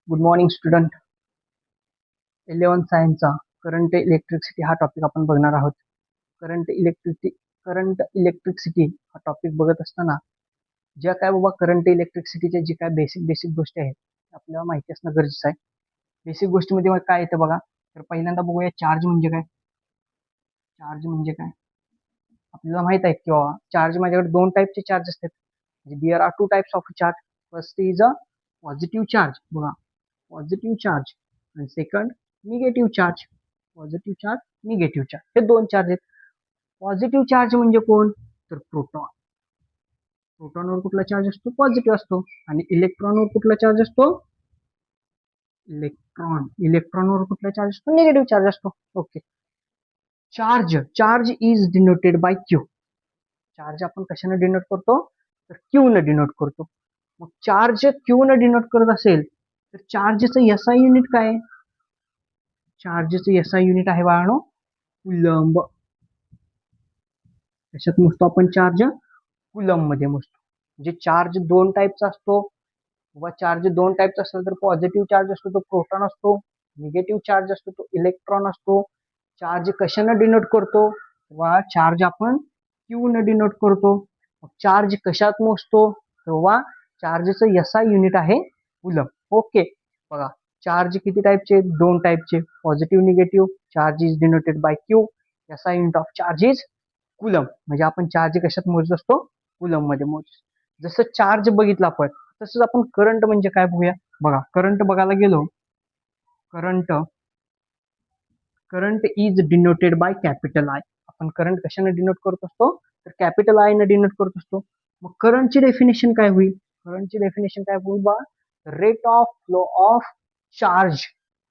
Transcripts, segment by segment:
Good morning student. 11 सायन्सचा current electricity हा topic आपण बघणार आहोत. करंट इलेक्ट्रिसिटी हा टॉपिक बघत असताना ज्या काय बाबा करंट इलेक्ट्रिसिटीच्या जे काय बेसिक बेसिक गोष्टी आहेत आपल्याला माहिती असणं गरजेचं आहे. बेसिक गोष्टीमध्ये काय येतं बघा. तर पहिल्यांदा बघूया चार्ज म्हणजे काय. चार्ज म्हणजे काय आपल्याला माहित आहे किंवा चार्ज माझ्याकडे दोन टाईपचे चार्ज असतात. There are two types of charge. First is a positive charge बघा, पॉझिटिव्ह चार्ज, आणि second negative charge. Positive charge, negative charge हे दोन चार्ज आहेत. पॉझिटिव्ह चार्ज म्हणजे कोण, तर प्रोटॉन. प्रोटॉनवर कुठला चार्ज असतो, पॉझिटिव्ह असतो. आणि इलेक्ट्रॉनवर कुठला चार्ज असतो, इलेक्ट्रॉन. इलेक्ट्रॉनवर कुठला चार्ज असतो, निगेटिव्ह चार्ज असतो. Okay. Charge is denoted by Q. Charge आपण कशाने डिनोट करतो, तर क्यू न डिनोट करतो. मग चार्ज क्यू न डिनोट करत असेल तर चार्जचं एसआय युनिट काय आहे, चार्जचं एसआय युनिट आहे बाळानो कुलंब. त्याच्यात मोजतो आपण चार्ज, कुलंब मध्ये मोजतो. म्हणजे चार्ज दोन टाईपचा असतो. व चार्ज दोन टाईपचा असेल तर पॉझिटिव्ह चार्ज असतो तो प्रोटॉन असतो, निगेटिव्ह चार्ज असतो तो इलेक्ट्रॉन असतो. चार्ज कशाने डिनोट करतो, वा चार्ज आपण क्यू न डिनोट करतो. चार्ज कशात मोजतो, तेव्हा चार्जचं एसआय युनिट आहे कुलंब. ओके. बघा, चार्ज किती टाईपचे, दोन टाईपचे, positive negative. Charge is denoted by Q. SI unit of charge is coulomb. म्हणजे आपण चार्ज कशात मोजत असतो, कुलम मध्ये मोजतो. जसं चार्ज बघितलं आपण तसंच आपण करंट म्हणजे काय बघूया. बघा, करंट बघायला गेलो, current current is denoted by capital I. आपण करंट कशाने डिनोट करत असतो, तर कॅपिटल आय ने डिनोट करत असतो. मग करंटची डेफिनेशन काय होईल, करंटची डेफिनेशन काय होईल बा, rate of flow of charge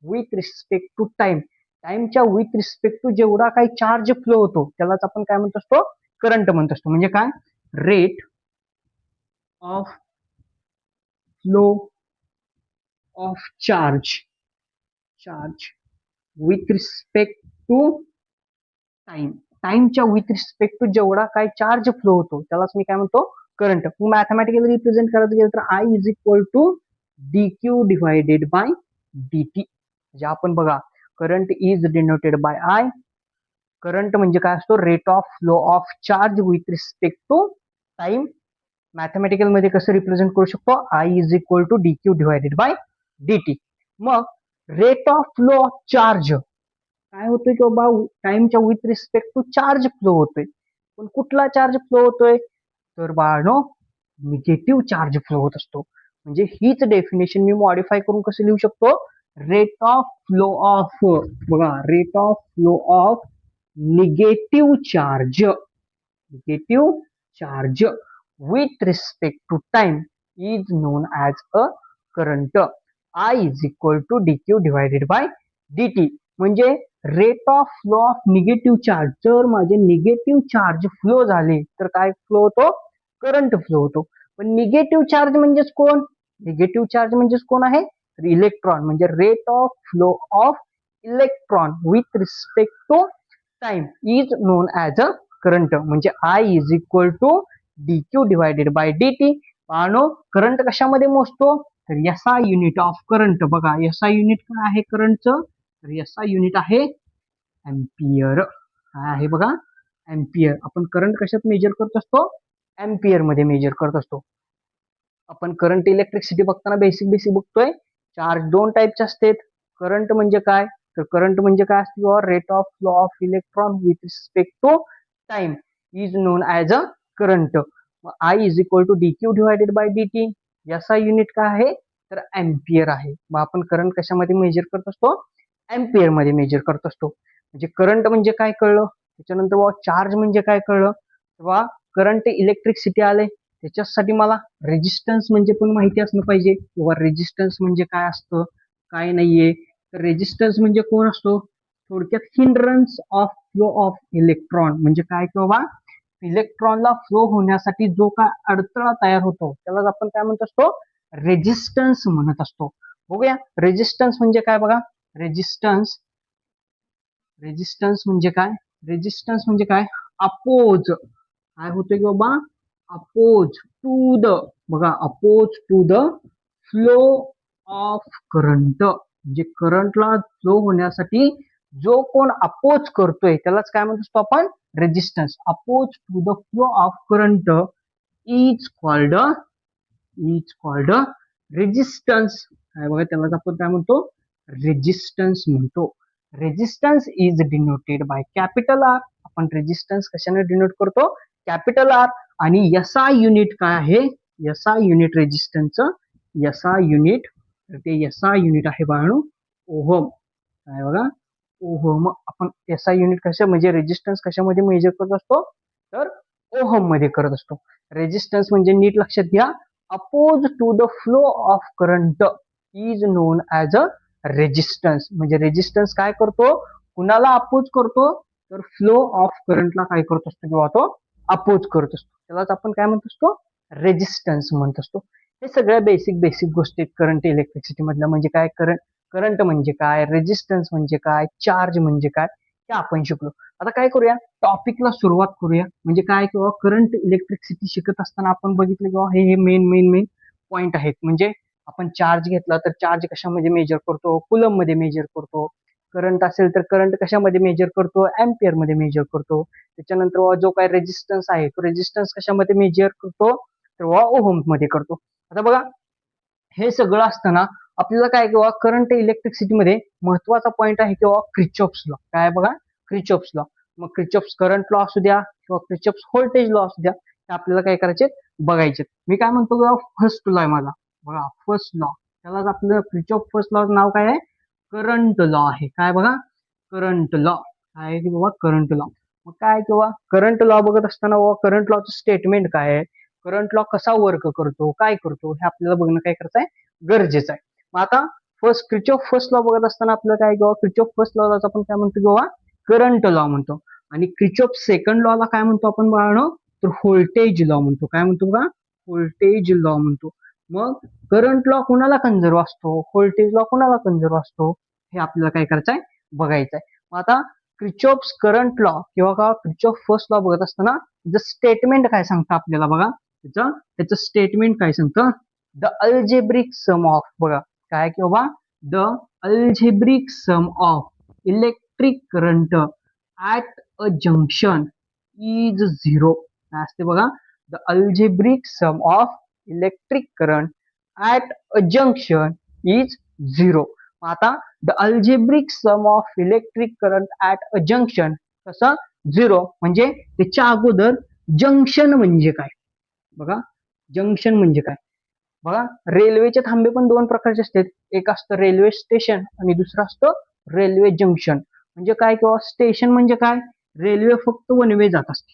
with respect to time. टाइमच्या विथ रिस्पेक्ट टू जेवढा काही चार्ज फ्लो होतो त्यालाच आपण काय म्हणत असतो, करंट म्हणत असतो. म्हणजे काय, rate of flow of charge with respect to time. टाइमच्या विथ रिस्पेक्ट टू जेवढा काय चार्ज फ्लो होतो त्यालाच मी काय म्हणतो, करंट. मॅथमॅटिकली रिप्रेझेंट करायचं गेलं तर I is equal to D Q divided by D t. म्हणजे आपण बघा, current is denoted by I. Current म्हणजे काय असतो, rate of flow of charge with respect to time. Mathematical मध्ये कसं रिप्रेझेंट करू शकतो, I is equal to D Q divided by D t. मग rate of flow of charge काय होतोय की बाबा, टाइमच्या with respect to charge flow होतोय. पण कुठला चार्ज फ्लो होतोय, तर बाळनो निगेटिव्ह चार्ज फ्लो होत असतो. म्हणजे हीच डेफिनेशन मी मॉडिफाय करून कसं लिहू शकतो, रेट ऑफ फ्लो ऑफ, बघा, rate of flow of negative charge with respect to time is known as a current. I is equal to dq divided by dt. म्हणजे rate of flow of negative charge, जर माझे negative charge flow झाले तर काय flow होतो, current flow होतो. पण negative charge म्हणजेच कोण, निगेटिव्ह चार्ज म्हणजेच कोण आहे, तर इलेक्ट्रॉन. म्हणजे rate of flow of electron with respect to time is known as a current. म्हणजे I is equal to D Q divided by D t. पाहणो, करंट कशामध्ये मोजतो, तर एसआय युनिट ऑफ करंट. बघा, एसआय युनिट काय आहे करंटचं, तर SI unit आहे एम्पियर. काय आहे बघा, एम्पियर. आपण करंट कशात मेजर करत असतो, एम्पियर मध्ये मेजर करत असतो. आपण करंट इलेक्ट्रिसिटी बघताना बेसिक बेसिक बघतोय. चार्ज दोन टाईपचे असतात. करंट म्हणजे काय, तर करंट म्हणजे काय असते, rate of flow of electron with respect to time is known as a current. I is equal to D Q divided by D T. याचा युनिट काय आहे, तर एम्पियर आहे. मग आपण करंट कशामध्ये मेजर करत असतो, एम्पियर मध्ये मेजर करत असतो. म्हणजे करंट म्हणजे काय कळलं, त्याच्यानंतर चार्ज म्हणजे काय कळलं, तेव्हा करंट इलेक्ट्रिसिटी आले. त्याच्यासाठी मला रेजिस्टन्स म्हणजे पण माहिती असणं पाहिजे, किंवा रेजिस्टन्स म्हणजे काय असतं, काय नाहीये. तर रेजिस्टन्स म्हणजे कोण असतो, थोडक्यात hindrance of flow of electron. म्हणजे काय किंवा इलेक्ट्रॉनला फ्लो होण्यासाठी जो काय अडथळा तयार होतो त्याला आपण काय म्हणत असतो, रेजिस्टन्स म्हणत असतो. बघूया रेजिस्टन्स म्हणजे काय. बघा, रेजिस्टन्स रेजिस्टन्स म्हणजे काय, रेजिस्टन्स म्हणजे काय, अपोज. काय होतोय की बाबा, अपोज टू द, बघा, oppose to the flow of current, म्हणजे करंटला फ्लो होण्यासाठी जो कोण अपोज करतोय त्यालाच काय म्हणतो आपण, resistance. Oppose to the flow of current is called resistance. काय बघा, त्यालाच आपण काय म्हणतो, रेजिस्टन्स म्हणतो. Resistance is denoted by capital R. आपण रेजिस्टन्स कशाने डिनोट करतो, कॅपिटल आर. आणि एसआय युनिट काय आहे, एसआय युनिट रेजिस्टन्सचं, एसआय युनिट, ते एसआय युनिट आहे बाळांनो ओहम. काय बघा, ओहम. आपण एसआय युनिट कशा, म्हणजे रेजिस्टन्स कशामध्ये मेजर करत असतो, तर ओहम मध्ये करत असतो. रेजिस्टन्स म्हणजे नीट लक्षात घ्या, oppose to the flow of current is known as a resistance. म्हणजे रेजिस्टन्स काय करतो, कुणाला अपोज करतो, तर फ्लो ऑफ करंटला काय करत असतो, किंवा तो अपोज करत असतो. त्यालाच आपण काय म्हणत असतो, रेजिस्टन्स म्हणत असतो. हे सगळ्या बेसिक गोष्टी करंट इलेक्ट्रिसिटी मधल्या. म्हणजे काय, करंट म्हणजे काय, रेजिस्टन्स म्हणजे काय, चार्ज म्हणजे काय, हे आपण शिकलो. आता काय करूया, टॉपिकला सुरुवात करूया. म्हणजे काय, किंवा करंट इलेक्ट्रिसिटी शिकत असताना आपण बघितलं किंवा हे मेन पॉइंट आहेत. म्हणजे आपण चार्ज घेतला तर चार्ज कशामध्ये मेजर करतो, कुलम मध्ये मेजर करतो. करंट असेल तर करंट कशामध्ये मेजर करतो, अँपियर मध्ये मेजर करतो. त्याच्यानंतर जो काय रेजिस्टन्स आहे तो रेजिस्टन्स कशामध्ये मेजर करतो, तर ओहम मध्ये करतो. आता बघा, हे सगळं असताना आपल्याला काय, किंवा करंट इलेक्ट्रिसिटी मध्ये महत्वाचा पॉइंट आहे किंवा क्रिचॉफ्स लॉ. काय बघा, क्रिचॉफ्स लॉ. मग क्रिचॉफ्स करंट लॉ असू द्या किंवा क्रिचॉफ्स व्होल्टेज लॉ असू द्या, ते आपल्याला काय करायचे, बघायचे. मी काय म्हणतो, किंवा फर्स्ट लॉ आहे माझा बघा, फर्स्ट लॉ. त्यालाच आपलं क्रिचॉफ फर्स्ट लॉ नाव काय आहे, करंट लॉ आहे. काय बघा, करंट लॉ. काय की बाबा, करंट लॉ. मग काय, किंवा करंट लॉ बघत असताना करंट लॉचं स्टेटमेंट काय आहे, करंट लॉ कसा वर्क करतो, काय करतो, हे आपल्याला बघणं काय करायचं आहे, गरजेचं आहे. मग आता क्रिचॉफ फर्स्ट लॉ बघत असताना आपल्याला काय, किंवा क्रिचॉफ फर्स्ट लॉ आपण काय म्हणतो, किंवा करंट लॉ म्हणतो. आणि क्रिचॉफ सेकंड लॉला काय म्हणतो आपण बाळांनो, तर व्होल्टेज लॉ म्हणतो. काय म्हणतो बघा, व्होल्टेज लॉ म्हणतो. मग करंट लॉ कुणाला कन्झर्व असतो, व्होल्टेज लॉ कुणाला कन्झर्व असतो, हे आपल्याला काय करायचं आहे, बघायचं आहे. मग आता क्रिचॉफ्स करंट लॉ किंवा क्रिचॉफ फर्स्ट लॉ बघत असताना स्टेटमेंट काय सांगतं आपल्याला बघा, त्याचं स्टेटमेंट काय सांगतं, द अल्जेब्रिक सम ऑफ. बघा काय, किंवा the algebraic sum of electric current at a junction is zero. काय असते बघा, the algebraic sum of electric current at a junction is zero. आता the algebraic sum of electric current at a junction कसं zero, म्हणजे त्याच्या अगोदर junction म्हणजे काय. बघा, जंक्शन म्हणजे काय, बघा रेल्वेचे थांबे पण दोन प्रकारचे असतात. एक असतं रेल्वे स्टेशन आणि दुसरं असतं रेल्वे जंक्शन. म्हणजे काय, किंवा स्टेशन म्हणजे काय, रेल्वे फक्त वन वे जात असते,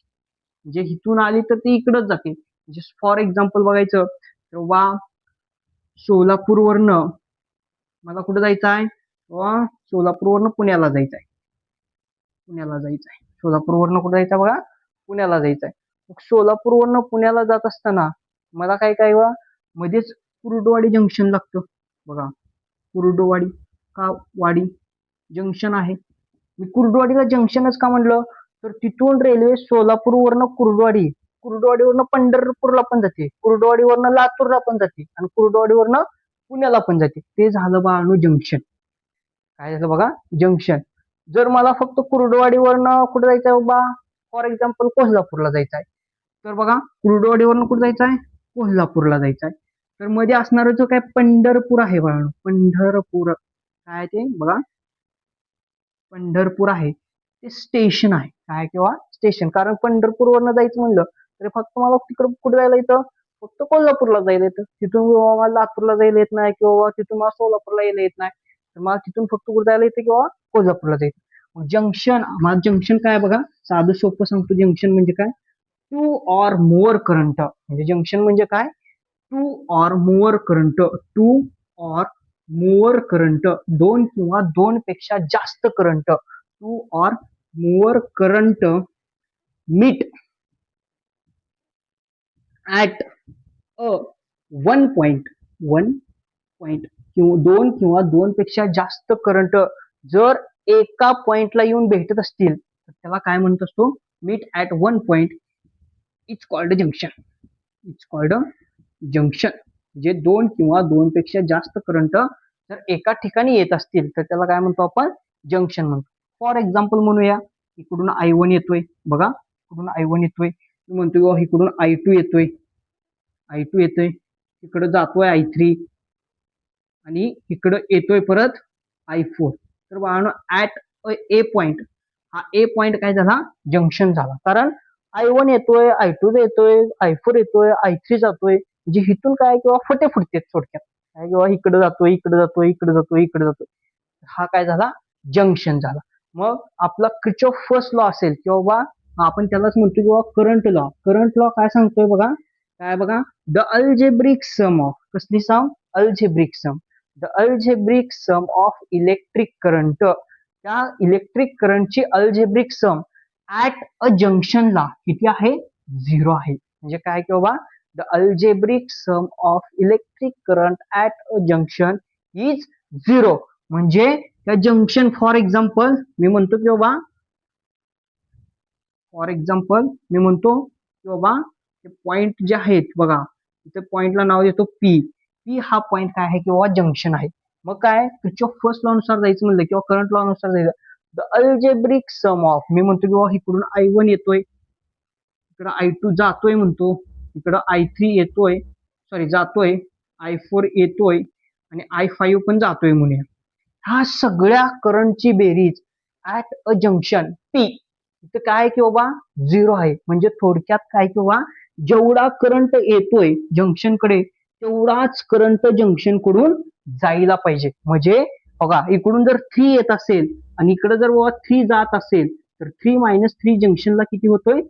म्हणजे इथून आली तर ती इकडच जाते. म्हणजे फॉर एक्झाम्पल बघायचं तेव्हा सोलापूरवरनं मला कुठं जायचं आहे, किंवा सोलापूरवरनं पुण्याला जायचं आहे, सोलापूरवरनं कुठं जायचं बघा, पुण्याला जायचं आहे. मग सोलापूरवरनं पुण्याला जात असताना मला काय काय मध्येच कुर्डुवाडी जंक्शन लागतं. बघा, कुर्डुवाडी का वाडी जंक्शन आहे. मी कुर्डुवाडीला जंक्शनच का म्हणलं, तर तिथून रेल्वे सोलापूरवरनं कुर्डुवाडीवरनं पंढरपूरला पण जाते, कुर्डुवाडीवरनं लातूरला पण जाते, आणि कुर्डुवाडीवरनं पुण्याला पण जाते. ते झालं बाळांनो जंक्शन. काय झालं बघा, जंक्शन. जर मला फक्त कुर्डुवाडीवरनं कुठे जायचं बा, फॉर एक्झाम्पल कोल्हापूरला जायचं आहे, तर बघा कुर्डुवाडीवरनं कुठे जायचं आहे, कोल्हापूरला जायचं आहे. तर मध्ये असणारा जो काय पंढरपूर आहे बाळांनो, पंढरपूर काय ते बघा, पंढरपूर आहे ते स्टेशन आहे. काय, किंवा स्टेशन. कारण पंढरपूरवरनं जायचं म्हणलं तर फक्त मला तिकडं कुठे जायला येतं, फक्त कोल्हापूरला जायला येतं. तिथून मला लातूरला जायला येत नाही, किंवा तिथून मला सोलापूरला यायला येत नाही. तर मला तिथून फक्त कुठे जायला येतं, किंवा कोल्हापूरला जायचं. मग जंक्शन, माझं जंक्शन काय बघा, साधं सोपं सांगतो. जंक्शन म्हणजे काय, टू ऑर मोर करंट. म्हणजे जंक्शन म्हणजे काय, two or more current, two or more current, दोन किंवा दोन पेक्षा जास्त current, two or more current meet at a one point किंवा दोन पेक्षा जास्त करंट जर एका पॉइंटला येऊन भेटत असतील तर त्याला काय म्हणत असतो, meet at one point is called junction. Is called junction. म्हणजे दोन किंवा दोनपेक्षा जास्त करंट जर एका ठिकाणी येत असतील तर त्याला काय म्हणतो आपण, जंक्शन म्हणतो. फॉर एक्झाम्पल म्हणूया, इकडून I1 येतोय बघा, इकडून I1 येतोय, मी म्हणतो इकडून I2 येतोय, I2 येतोय, इकडे जातोय I3 आणि इकडं येतोय परत I4. तर बाळांनो ऍट ए पॉइंट, हा ए पॉइंट काय झाला, जंक्शन झाला. कारण I1 येतोय, I2 येतोय, I4 येतोय, I3 जातोय, म्हणजे हिथून काय किंवा फटे फुटते थोडक्यात, काय किंवा इकडे जातोय, इकडे जातोय, इकडे जातोय, इकडे जातोय, हा काय झाला, जंक्शन झाला. मग आपला क्रिचॉफ फर्स्ट लॉ असेल किंवा बा आपण त्यालाच म्हणतो किंवा करंट लॉ. करंट लॉ काय सांगतोय बघा, काय बघा, द अल्जेब्रिक सम ऑफ, कसली sum, algebraic sum, the algebraic sum of electric current, त्या इलेक्ट्रिक करंटची अल्जेब्रिक सम ऍट अ जंक्शनला किती आहे, 0 आहे. म्हणजे काय की बाबा, the algebraic sum of electric current at a junction is 0. म्हणजे त्या जंक्शन, फॉर एक्झाम्पल मी म्हणतो की बाबा, फॉर एक्झाम्पल मी म्हणतो की बाबा ते पॉइंट जे आहेत बघा, इथे पॉइंटला नाव देतो पी. पी हा पॉइंट काय आहे किंवा जंक्शन आहे. मग काय, क्रिचॉफ फर्स्ट लॉ नुसार जायचं म्हणलं किंवा करंट लॉ नुसार जायचं, द अल्जेब्रिक सम ऑफ, मी म्हणतो किंवा इकडून I1 येतोय, इकडं I2 जातोय म्हणतो, इकडं I3 येतोय, सॉरी जातोय, I4 येतोय आणि I5 पण जातोय म्हणूया. ह्या सगळ्या करंटची बेरीज ऍट अ जंक्शन पी इथं काय की बाबा 0 आहे. म्हणजे थोडक्यात काय की बाबा, जेवढा करंट येतोय जंक्शन कडे तेवढाच करंट जंक्शन कडून जायला पाहिजे. म्हणजे बघा, इकडून जर 3 येत असेल आणि इकडे जर बाबा 3 जात असेल तर 3 - 3 जंक्शनला किती होतोय,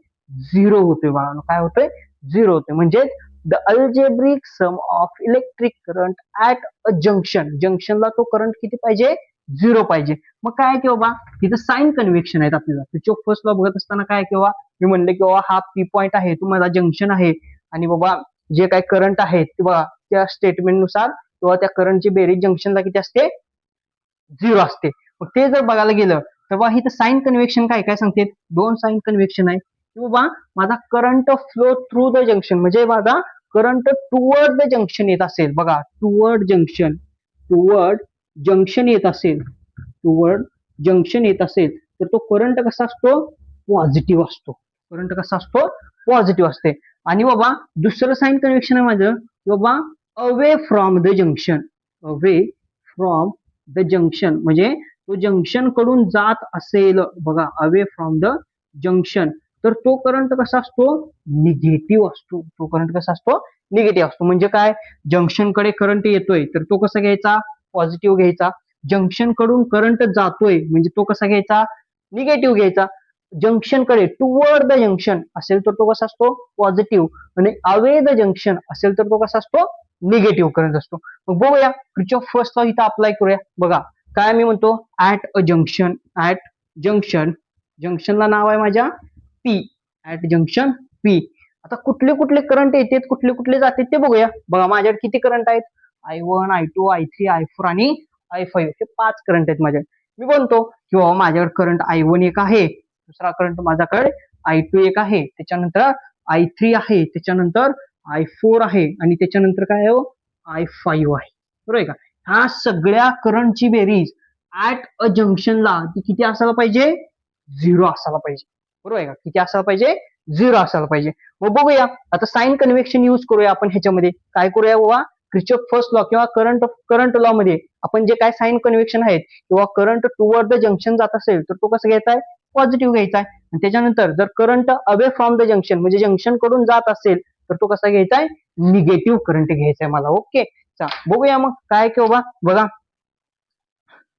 0 होतोय बाळांनो, काय होतोय, 0 होतोय. म्हणजे the algebraic sum of electric current at a junction, जंक्शनला तो करंट किती पाहिजे, 0 पाहिजे. मग काय की बाबा, तिथं साइन कन्व्हेन्शन आहेत आपल्याला. क्रिचॉफ फर्स्ट लॉ बघत असताना काय किंवा मी म्हणले की बाबा हा पी पॉइंट आहे, तुम्हाला जंक्शन आहे आणि बाबा जे काही करंट आहेत ते बघा त्या स्टेटमेंट नुसार किंवा त्या करंटची बेरीज जंक्शनला किती असते, 0 असते. मग ते जर बघायला गेलं तर बघा इथं साइन कन्व्हेन्शन काय काय सांगते, दोन साइन कन्व्हेन्शन आहे की बाबा माझा current flow through the junction, म्हणजे माझा करंट टुवर्ड द जंक्शन येत असेल, बघा टुवर्ड जंक्शन, टुवर्ड जंक्शन येत असेल, टुवर्ड जंक्शन येत असेल तर तो करंट कसा असतो, पॉझिटिव्ह असतो. करंट कसा असतो, पॉझिटिव्ह असते. आणि बाबा दुसरं साइन कन्व्हेन्शन आहे माझं बाबा away from the junction, away from the junction, म्हणजे तो जंक्शन कडून जात असेल बघा, अवे फ्रॉम द जंक्शन, तर तो करंट कसा असतो, निगेटिव्ह असतो. तो करंट कसा असतो, निगेटिव्ह असतो. म्हणजे काय, जंक्शन कडे करंट येतोय तर तो कसा घ्यायचा, पॉझिटिव्ह घ्यायचा. जंक्शन कडून करंट जातोय म्हणजे तो कसा घ्यायचा, निगेटिव्ह घ्यायचा. जंक्शन कडे टुवर्ड द जंक्शन असेल तर तो कसा असतो, पॉझिटिव्ह, आणि अवे द जंक्शन असेल तर तो कसा असतो, निगेटिव्ह करंट असतो. मग बघूया क्रिचॉफ फर्स्ट लॉ इथं अप्लाय करूया. बघा काय मी म्हणतो, at a junction, at junction, जंक्शनला नाव आहे माझ्या पी, ऍट जंक्शन पी. आता कुठले कुठले करंट येतात, कुठले कुठले जातात ते बघूया. बघा माझ्याकडे किती करंट आहेत, I1, I2, I3, I4 आणि I5, हे 5 करंट आहेत माझ्याकडे. मी म्हणतो किंवा माझ्याकडे करंट I1 एक आहे, दुसरा करंट माझ्याकडे I2 एक आहे, त्याच्यानंतर I3 आहे, त्याच्यानंतर I4 आहे आणि त्याच्यानंतर काय आहे, I5 आहे. बरोबर आहे का. ह्या सगळ्या करंटची बेरीज ऍट अ जंक्शनला ती किती असायला पाहिजे, 0 असायला पाहिजे. बरोबर आहे का, किती असायला पाहिजे, 0 असायला पाहिजे. मग बघूया आता साइन कन्व्हेन्शन यूज करूया आपण ह्याच्यामध्ये. काय करूया बाबा, क्रिचॉफ फर्स्ट लॉ किंवा करंट लॉ मध्ये आपण जे काय साइन कन्व्हेन्शन आहेत किंवा करंट टुवर्ड द जंक्शन जात असेल तर तो कसं घ्यायचा आहे, पॉझिटिव्ह घ्यायचा आहे. आणि त्याच्यानंतर जर current away from the junction म्हणजे जंक्शन कडून जात असेल तर तो कसा घ्यायचा आहे, निगेटिव्ह करंट घ्यायचा आहे मला. ओके, बघूया मग काय की बाबा, बघा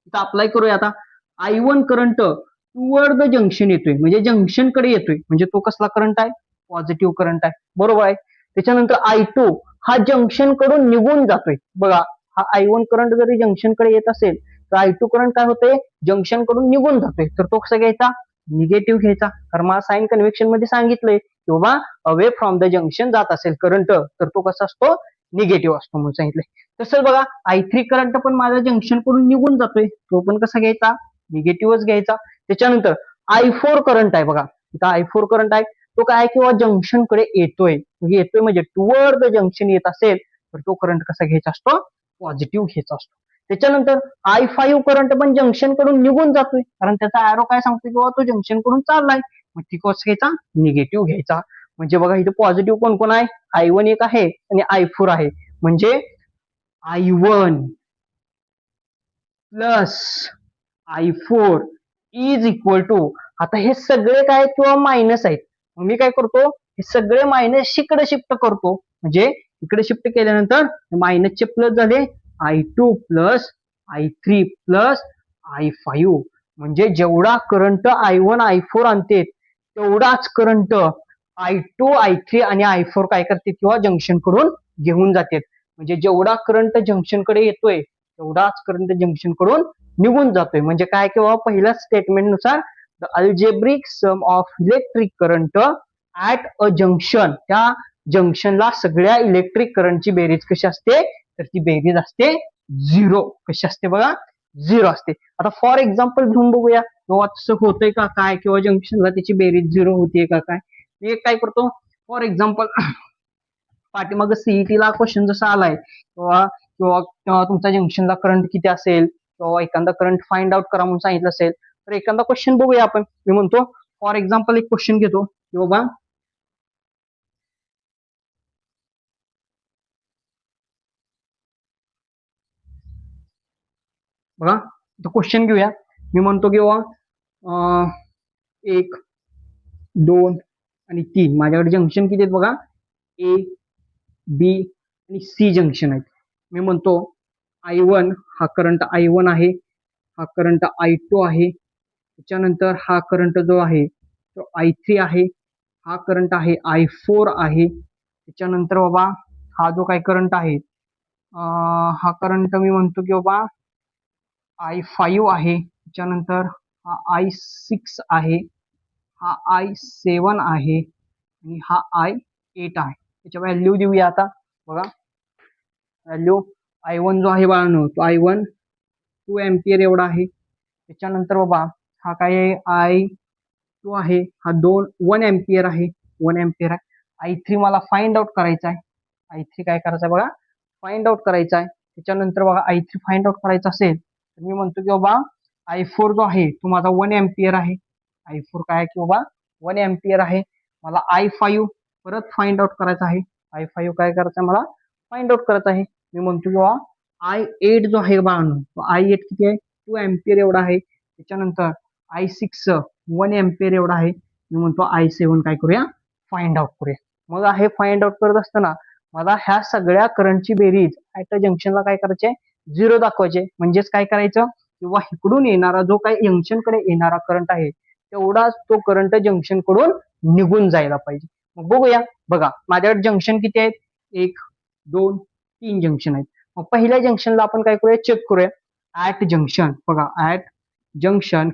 इथं अप्लाय करूया. आता I1 current toward the junction येतोय म्हणजे जंक्शन कडे येतोय, म्हणजे तो कसला करंट आहे, पॉझिटिव्ह करंट आहे. बरोबर आहे. त्याच्यानंतर I2 हा जंक्शन कडून निघून जातोय. बघा हा I1 करंट जरी जंक्शन कडे येत असेल तर I2 करंट काय होतोय, जंक्शन कडून निघून जातोय, तर तो कसा घ्यायचा, निगेटिव्ह घ्यायचा. कारण मला साइन कन्व्हेन्शन मध्ये सांगितलंय की बाबा अवे फ्रॉम द जंक्शन जात असेल करंट तर तो कसा असतो, निगेटिव्ह असतो म्हणून सांगितलंय. तसंच बघा I3 करंट पण माझा जंक्शन कडून निघून जातोय, तो पण कसा घ्यायचा, निगेटिव्हच घ्यायचा. त्याच्यानंतर I4 करंट आहे बघा, इथं I4 करंट आहे, तो काय किंवा जंक्शन कडे येतोय, म्हणजे टुवर्ड द जंक्शन येत असेल तर तो करंट कसा घ्यायचा असतो, पॉझिटिव्ह घ्यायचा असतो. त्याच्यानंतर I5 करंट पण जंक्शन कडून निघून जातोय, कारण त्याचा ऍरो काय सांगतो किंवा तो जंक्शन कडून चाललाय. मग ती कसा घ्यायचा, निगेटिव्ह घ्यायचा. म्हणजे बघा इथे पॉझिटिव्ह कोण कोण आहे, I1 एक आहे आणि I4 आहे. म्हणजे I1 plus I4 is equal to, आता हे सगळे काय किंवा मायनस आहेत, मी काय करतो हे सगळे मायनस इकडे शिफ्ट करतो. म्हणजे इकडे शिफ्ट केल्यानंतर मायनसचे प्लस झाले, I2 plus I3 plus I5. म्हणजे जेवढा करंट I1 I4 आणते तेवढाच करंट I2 I3 आणि I4 काय करते किंवा जंक्शन कडून घेऊन जाते. म्हणजे जेवढा करंट जंक्शन कडे येतोय तेवढाच करंट जंक्शन कडून निघून जातोय. म्हणजे काय किंवा पहिल्या स्टेटमेंट नुसार the algebraic sum of electric current at a junction, त्या जंक्शनला सगळ्या इलेक्ट्रिक करंटची बेरीज कशी असते, तर ती बेरीज असते 0. कशी असते बघा, 0 असते. आता फॉर एक्झाम्पल घेऊन बघूया किंवा तसं होतंय का काय, किंवा जंक्शनला त्याची बेरीज 0 होतीये का काय. मी काय करतो, फॉर एक्झाम्पल पाठीमाग सीईटीला क्वेश्चन जसा आलाय किंवा किंवा तुमचा जंक्शनला करंट किती असेल किंवा एखादा करंट फाइंड आउट करा म्हणून सांगितलं असेल, तर एखादा क्वेश्चन बघूया आपण. मी म्हणतो फॉर एक्झाम्पल एक क्वेश्चन घेतो की बाबा बघा क्वेश्चन घेऊया. मी म्हणतो की बाबा 1 2 आणि 3 माझ्याकडे जंक्शन किती आहेत बघा, ए बी आणि सी जंक्शन आहेत. मी म्हणतो I1 हा करंट I1 आहे, हा करंट I2 आहे, त्याच्यानंतर हा करंट जो आहे तो I3 आहे, हा करंट आहे I4 आहे. त्याच्यानंतर बाबा हा जो काही करंट आहे हा करंट मी म्हणतो की बाबा I5 आहे. त्याच्यानंतर हा I6 आहे, हा I7 आहे आणि हा I8 आहे. त्याच्या व्हॅल्यू देऊया आता. बघा व्हॅल्यू I1 जो आहे बाळांनो तो I1 2 एम्पियर एवढा आहे. त्याच्यानंतर बाबा हा काय आहे, I2 आहे, हा 1 एम्पियर आहे, 1 एम्पियर आहे. I3 मला फाइंड आउट करायचा आहे. I3 काय करायचं आहे बघा, फाइंड आउट करायचा आहे. त्याच्यानंतर बघा I3 फाइंड आउट करायचा असेल तर मी म्हणतो की बाबा I4 जो आहे तो माझा 1 एम्पियर आहे. I4 काय आहे की बाबा 1 एम्पियर आहे. मला I5 परत फाइंड आउट करायचा आहे. I5 काय करायचं आहे मला, फाइंड आउट करायचं आहे. मी म्हणतो की बाबा I8 जो आहे बाळांनो तो I8 किती आहे, 2 एम्पियर एवढा आहे. त्याच्यानंतर I6 1 एम्पियर एवढा आहे. मी म्हणतो I7 काय करूया, फाइंड आउट करूया. मग हे फाइंड आउट करत असताना मला ह्या सगळ्या करंटची बेरीज ऍट जंक्शनला काय करायचे, 0 दाखवायचे. म्हणजेच काय करायचं किंवा इकडून येणारा जो काही जंक्शन कडे येणारा करंट आहे तेवढाच तो करंट जंक्शन कडून निघून जायला पाहिजे. मग बघूया, बघा माझ्याकडे जंक्शन किती आहेत, 1 2 3 जंक्शन आहेत. मग पहिल्या जंक्शनला आपण काय करूया, चेक करूया. ऍट जंक्शन, बघा ऍट जंक्शन,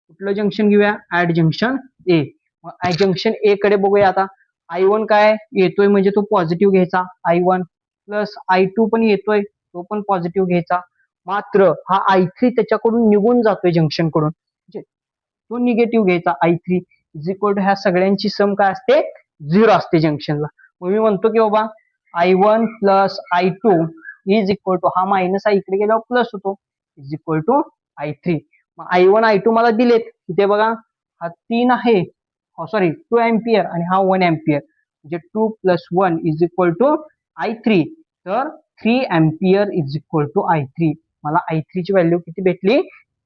कुठलं जंक्शन घेऊया, ऍट जंक्शन ए. मग जंक्शन ए कडे बघूया आता. I1 काय येतोय म्हणजे तो पॉझिटिव्ह घ्यायचा, I1 प्लस I2 पण येतोय तो पण पॉझिटिव्ह घ्यायचा. मात्र हा I3 त्याच्याकडून निघून जातोय जंक्शन कडून, तो निगेटिव्ह घ्यायचा. I3 इज इक्वल टू ह्या सगळ्यांची सम काय असते, 0 असते जंक्शनला. मग मी म्हणतो की बाबा I1 plus I2 is equal to, हा मायनस आहे इकडे गेल्यावर प्लस होतो, इज इक्वल टू I3. मग I1 I2 मला दिलेत तिथे बघा, हा 3 आहे, सॉरी 2 एम्पियर आणि हा 1 एम्पियर. म्हणजे 2 plus 1 is equal to I3. तर 3 ampere is equal to I3. मला I3 ची व्हॅल्यू किती भेटली,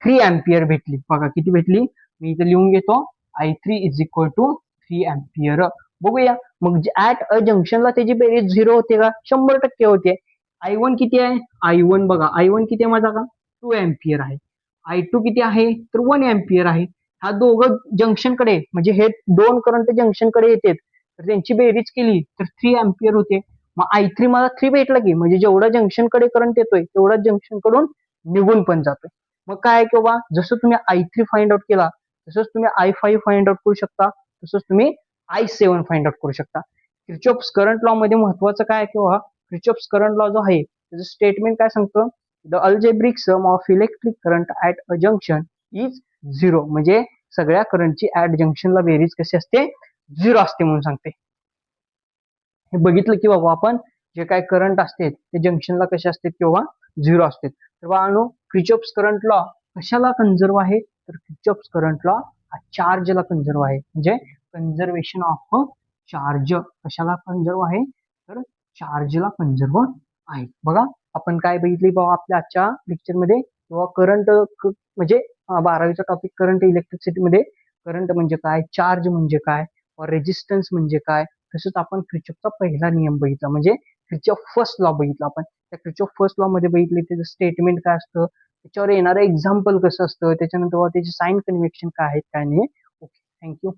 3 एम्पियर भेटली. बघा किती भेटली, मी इथे लिहून घेतो, I3 is equal to 3 ampere. बघूया मग ऍट अ जंक्शनला त्याची बेरीज 0 होते का, 100% होते. I1 किती आहे, I1 बघा I1 किती आहे माझा का, 2 एम्पियर आहे. I2 किती आहे, तर 1 एम्पियर आहे. हा दोघं जंक्शन कडे म्हणजे हे दोन करंट जंक्शन कडे येतात तर त्यांची बेरीज केली तर 3 एम्पियर होते. मग I3 मला 3 भेटला की, म्हणजे जेवढा जंक्शन कडे करंट येतोय तेवढा जंक्शन कडून निघून पण जातोय. मग काय किंवा जसं तुम्ही I3 फाइंड आउट केला तसंच तुम्ही I5 फाइंड आउट करू शकता, तसंच तुम्ही I7 फाइंड आउट करू शकता. क्रिचॉफ्स करंट लॉ मध्ये महत्वाचं काय किंवा क्रिचॉफ्स करंट लॉ जो आहे त्याचं स्टेटमेंट काय सांगतो, the algebraic sum of electric current at a junction is 0. म्हणजे सगळ्या करंटची ऍट जंक्शनला बेरीज कशी असते, 0 असते म्हणून सांगते. हे बघितलं की बाबा आपण जे काय करंट असते ते जंक्शनला कसे असते किंवा झिरो असते. तर बाळांनो क्रिचॉफ्स करंट लॉ कशाला कन्झर्व आहे, तर क्रिचॉफ्स करंट लॉ हा चार्जला कन्झर्व आहे, म्हणजे कन्झर्वेशन ऑफ चार्ज. कशाला कन्झर्व आहे, तर चार्जला कन्झर्व आहे. बघा आपण काय बघितले बाबा आपल्या आजच्या लेक्चरमध्ये, किंवा करंट म्हणजे 12वीचा टॉपिक करंट इलेक्ट्रिसिटी मध्ये करंट म्हणजे काय, चार्ज म्हणजे काय, रेजिस्टन्स म्हणजे काय. तसंच आपण क्रिचॉफचा पहिला नियम बघितला, म्हणजे क्रिचॉफ फर्स्ट लॉ बघितला आपण. त्या क्रिचॉफ फर्स्ट लॉ मध्ये बघितले त्याचं स्टेटमेंट काय असतं, त्याच्यावर येणारं एक्झाम्पल कसं असतं, त्याच्यानंतर त्याचे साइन कन्व्हेन्शन काय आहेत काय नाही. Okay, thank you.